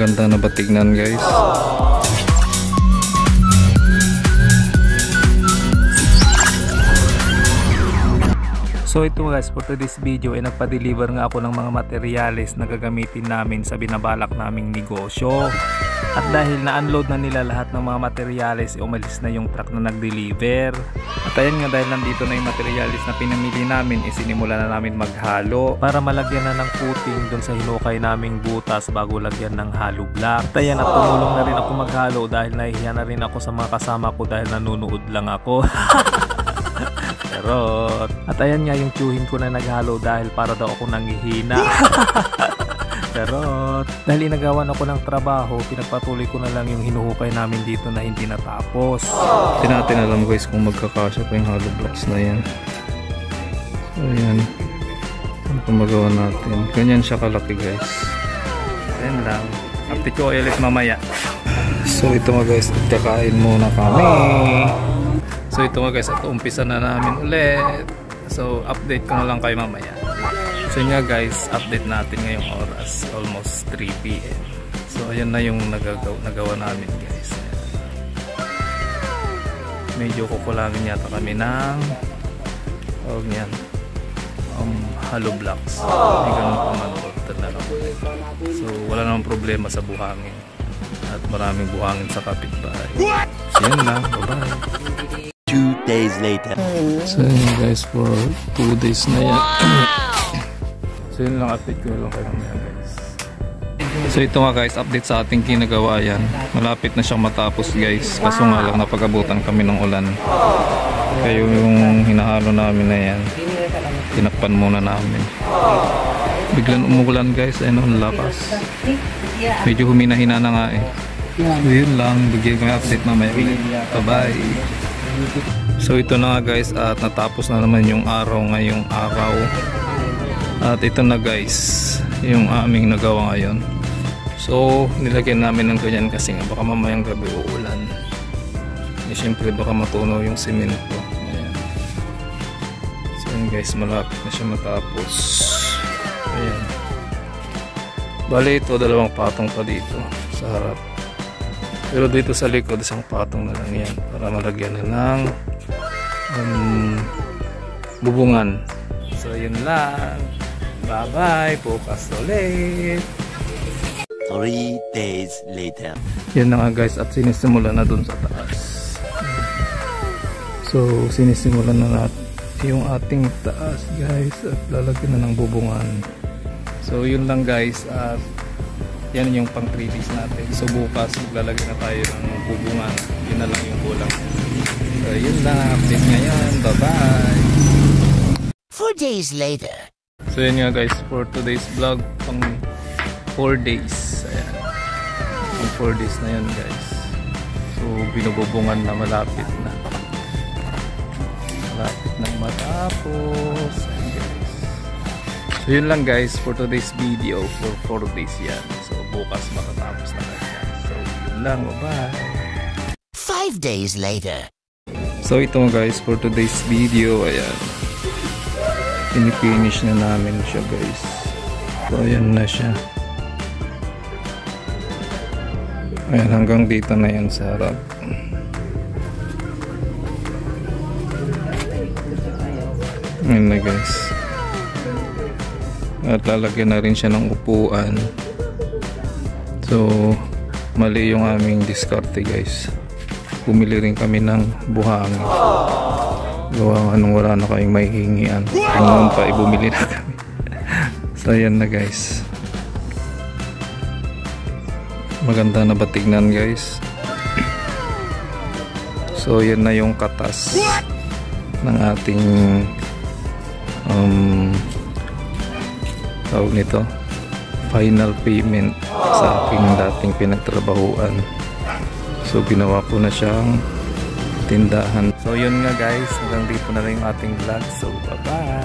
Maganda na ba tignan, guys? So ito guys, for today's video ay nagpa-deliver nga ako ng mga materyales na gagamitin namin sa binabalak naming negosyo. At dahil na-unload na nila lahat ng mga materyales, umalis na yung truck na nag-deliver. At ayan nga, dahil nandito na yung materyales na pinamili namin, isinimula na namin maghalo para malagyan na ng puting doon sa hinukay naming butas bago lagyan ng hollow block. At ayan, at tumulong na rin ako maghalo dahil nahihiya na rin ako sa mga kasama ko dahil nanunood lang ako. Charot. At ayan nga yung tiyuhin ko na naghalo dahil para daw ako nanghihina. Charot. Dahil inagawan ako ng trabaho, pinagpatuloy ko na lang yung hinuhukay namin dito na hindi natapos. Hindi natin alam guys kung magkakasya pa yung hollow blocks na yan. So ayan, ano kung magawa natin. Ganyan siya kalaki guys. Ayan lang. Update ko ulit mamaya. So ito nga guys, kakain muna kami. So ito nga guys, at umpisa na namin ulit. So update ko na lang kayo mamaya. So yun nga guys, update natin ngayong oras, almost 3 PM. So ayan na yung nagawa namin guys. Medyo kukulangin yata kami ng hollow blocks. May ganun pa man talaga. So wala namang problema sa buhangin. At maraming buhangin sa kapitbahay. So yun lang, bye-bye. 2 days later. So yun guys, for 2 days na yan. So yun lang, update ko lang kayo mamaya guys. So ito nga guys, update sa ating ginagawa yan. Malapit na siyang matapos guys. Kaso nga lang napag-abutan kami ng ulan. Kaya yung hinahalo namin na yan, tinakpan muna namin. Biglang umuulan guys, ayun ang lakas. Medyo humina-hina na nga eh. So yun lang, bigyan ko yung update mamaya. Bye bye. So ito na nga guys, at natapos na naman yung araw ngayong araw. At ito na guys, yung aming nagawa ngayon. So nilagyan namin ng ganyan kasi nga baka mamayang gabi uulan. Eh syempre baka matunaw yung simento. Ayan. So yun guys, malapit na siya matapos. Ayan. Bali ito, 2 patong pa dito sa harap. Pero dito sa likod, isang patong na lang yan para malagyan na ng bubungan. So yun lang. Bye bye. Bukas ulit. 3 days later. Yan na nga guys, at sinisimula na dun sa taas. So sinisimula na natin yung ating taas guys, at lalagyan na ng bubungan. So yun lang guys, at yan yung pang 3 days natin. So bukas maglalagay na tayo ng bubungan. Yun na lang yung kulang. So yun lang, update ngayon. Bye bye. 4 days later. So yun nga guys, for today's vlog, pang 4 days. Ayan, pang 4 days na yun guys. So binububungan na, malapit na. Malapit na matapos. Ayan guys. So yun lang guys for today's video, for 4 days yan. So bukas matatapos na yan. So yun lang, bye-bye. 5 days later. So ito guys for today's video, ayan. Pinifinish na namin siya guys. So ayan na siya. Ayan, hanggang dito na yan sa harap. Ayan na guys. At lalagyan na rin siya ng upuan. So mali yung aming diskarte guys. Bumili rin kami ng buhangin. Gawa nga nung wala na kayong mahihingian. Ngayon pa ibumili na kami. So ayan na guys. Maganda na ba tignan guys? So yan na yung katas ng ating tawag nito, final payment sa aking dating pinagtrabahuan. So ginawa ko na siyang tindahan. So yun nga guys, hanggang dito na lang yung ating vlog. So bye bye.